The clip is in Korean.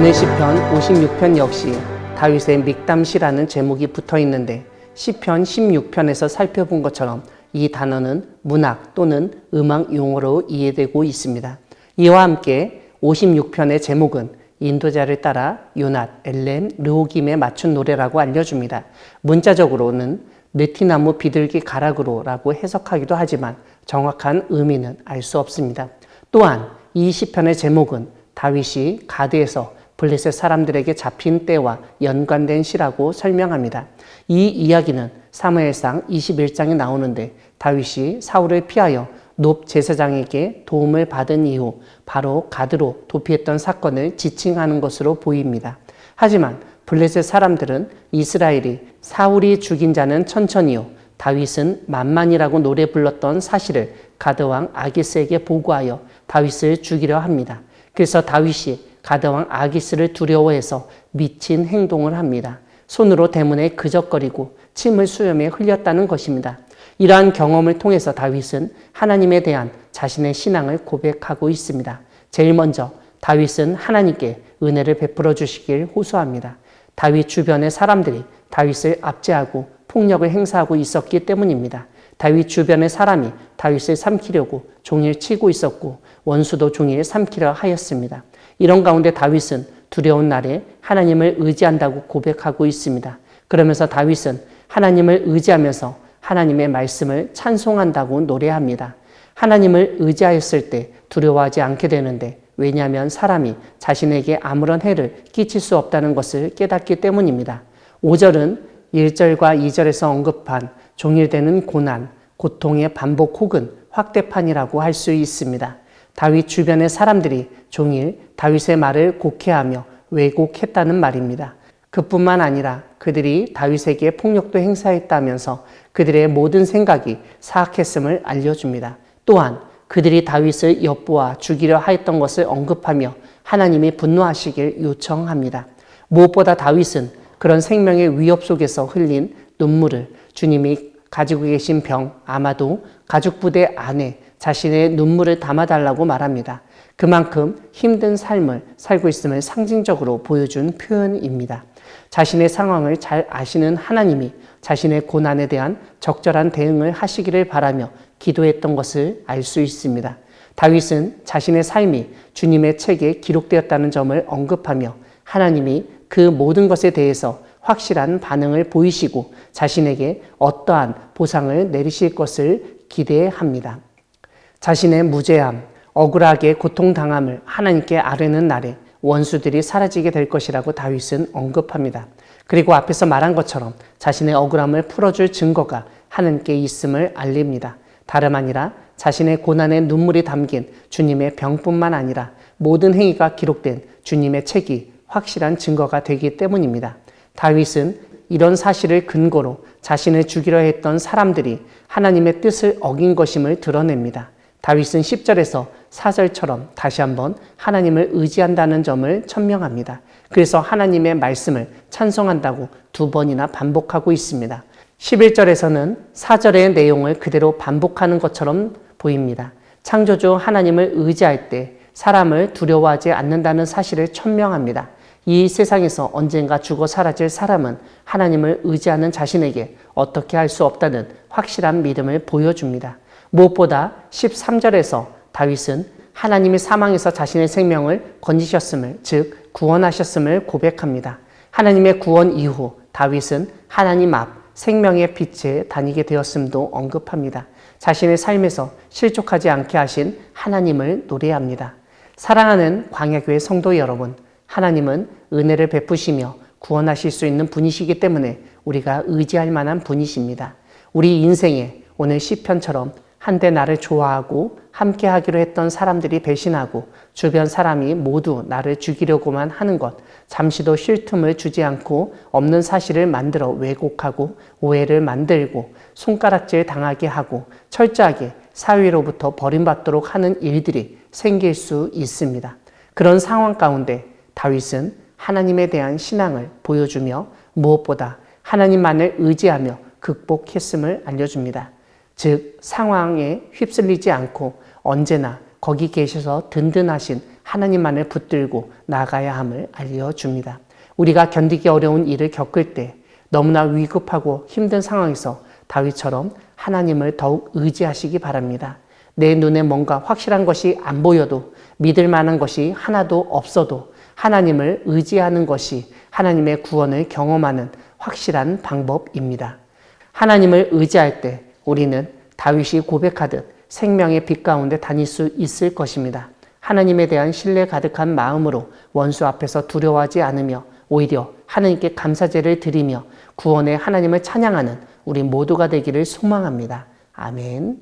오늘 시편 56편 역시 다윗의 믹담시라는 제목이 붙어 있는데 시편 16편에서 살펴본 것처럼 이 단어는 문학 또는 음악 용어로 이해되고 있습니다. 이와 함께 56편의 제목은 인도자를 따라 요낫, 엘렘, 르호김에 맞춘 노래라고 알려줍니다. 문자적으로는 느티나무 비둘기 가락으로라고 해석하기도 하지만 정확한 의미는 알 수 없습니다. 또한 이 시편의 제목은 다윗이 가드에서 블레셋 사람들에게 잡힌 때와 연관된 시라고 설명합니다. 이 이야기는 사무엘상 21장에 나오는데 다윗이 사울을 피하여 놉 제사장에게 도움을 받은 이후 바로 가드로 도피했던 사건을 지칭하는 것으로 보입니다. 하지만 블레셋 사람들은 이스라엘이 사울이 죽인 자는 천천히요 다윗은 만만이라고 노래 불렀던 사실을 가드왕 아기스에게 보고하여 다윗을 죽이려 합니다. 그래서 다윗이 가드왕 아기스를 두려워해서 미친 행동을 합니다. 손으로 대문에 그적거리고 침을 수염에 흘렸다는 것입니다. 이러한 경험을 통해서 다윗은 하나님에 대한 자신의 신앙을 고백하고 있습니다. 제일 먼저 다윗은 하나님께 은혜를 베풀어 주시길 호소합니다. 다윗 주변의 사람들이 다윗을 압제하고 폭력을 행사하고 있었기 때문입니다. 다윗 주변의 사람이 다윗을 삼키려고 종일 치고 있었고 원수도 종일 삼키려 하였습니다. 이런 가운데 다윗은 두려운 날에 하나님을 의지한다고 고백하고 있습니다. 그러면서 다윗은 하나님을 의지하면서 하나님의 말씀을 찬송한다고 노래합니다. 하나님을 의지하였을 때 두려워하지 않게 되는데 왜냐하면 사람이 자신에게 아무런 해를 끼칠 수 없다는 것을 깨닫기 때문입니다. 5절은 1절과 2절에서 언급한 종일되는 고난, 고통의 반복 혹은 확대판이라고 할 수 있습니다. 다윗 주변의 사람들이 종일 다윗의 말을 곡해하며 왜곡했다는 말입니다. 그뿐만 아니라 그들이 다윗에게 폭력도 행사했다면서 그들의 모든 생각이 사악했음을 알려줍니다. 또한 그들이 다윗을 엿보아 죽이려 하였던 것을 언급하며 하나님이 분노하시길 요청합니다. 무엇보다 다윗은 그런 생명의 위협 속에서 흘린 눈물을 주님이 가지고 계신 병, 아마도 가죽부대 안에 자신의 눈물을 담아달라고 말합니다. 그만큼 힘든 삶을 살고 있음을 상징적으로 보여준 표현입니다. 자신의 상황을 잘 아시는 하나님이 자신의 고난에 대한 적절한 대응을 하시기를 바라며 기도했던 것을 알 수 있습니다. 다윗은 자신의 삶이 주님의 책에 기록되었다는 점을 언급하며 하나님이 그 모든 것에 대해서 확실한 반응을 보이시고 자신에게 어떠한 보상을 내리실 것을 기대합니다. 자신의 무죄함, 억울하게 고통당함을 하나님께 아뢰는 날에 원수들이 사라지게 될 것이라고 다윗은 언급합니다. 그리고 앞에서 말한 것처럼 자신의 억울함을 풀어줄 증거가 하나님께 있음을 알립니다. 다름 아니라 자신의 고난에 눈물이 담긴 주님의 병뿐만 아니라 모든 행위가 기록된 주님의 책이 확실한 증거가 되기 때문입니다. 다윗은 이런 사실을 근거로 자신을 죽이려 했던 사람들이 하나님의 뜻을 어긴 것임을 드러냅니다. 다윗은 10절에서 4절처럼 다시 한번 하나님을 의지한다는 점을 천명합니다. 그래서 하나님의 말씀을 찬송한다고 2번이나 반복하고 있습니다. 11절에서는 4절의 내용을 그대로 반복하는 것처럼 보입니다. 창조주 하나님을 의지할 때 사람을 두려워하지 않는다는 사실을 천명합니다. 이 세상에서 언젠가 죽어 사라질 사람은 하나님을 의지하는 자신에게 어떻게 할 수 없다는 확실한 믿음을 보여줍니다. 무엇보다 13절에서 다윗은 하나님이 사망에서 자신의 생명을 건지셨음을, 즉 구원하셨음을 고백합니다. 하나님의 구원 이후 다윗은 하나님 앞 생명의 빛에 다니게 되었음도 언급합니다. 자신의 삶에서 실족하지 않게 하신 하나님을 노래합니다. 사랑하는 광야교회 성도 여러분, 하나님은 은혜를 베푸시며 구원하실 수 있는 분이시기 때문에 우리가 의지할 만한 분이십니다. 우리 인생에 오늘 시편처럼 한때 나를 좋아하고 함께 하기로 했던 사람들이 배신하고 주변 사람이 모두 나를 죽이려고만 하는 것, 잠시도 쉴 틈을 주지 않고 없는 사실을 만들어 왜곡하고 오해를 만들고 손가락질 당하게 하고 철저하게 사회로부터 버림받도록 하는 일들이 생길 수 있습니다. 그런 상황 가운데 다윗은 하나님에 대한 신앙을 보여주며 무엇보다 하나님만을 의지하며 극복했음을 알려줍니다. 즉 상황에 휩쓸리지 않고 언제나 거기 계셔서 든든하신 하나님만을 붙들고 나가야 함을 알려줍니다. 우리가 견디기 어려운 일을 겪을 때 너무나 위급하고 힘든 상황에서 다윗처럼 하나님을 더욱 의지하시기 바랍니다. 내 눈에 뭔가 확실한 것이 안 보여도 믿을 만한 것이 하나도 없어도 하나님을 의지하는 것이 하나님의 구원을 경험하는 확실한 방법입니다. 하나님을 의지할 때 우리는 다윗이 고백하듯 생명의 빛 가운데 다닐 수 있을 것입니다. 하나님에 대한 신뢰 가득한 마음으로 원수 앞에서 두려워하지 않으며 오히려 하나님께 감사제를 드리며 구원의 하나님을 찬양하는 우리 모두가 되기를 소망합니다. 아멘.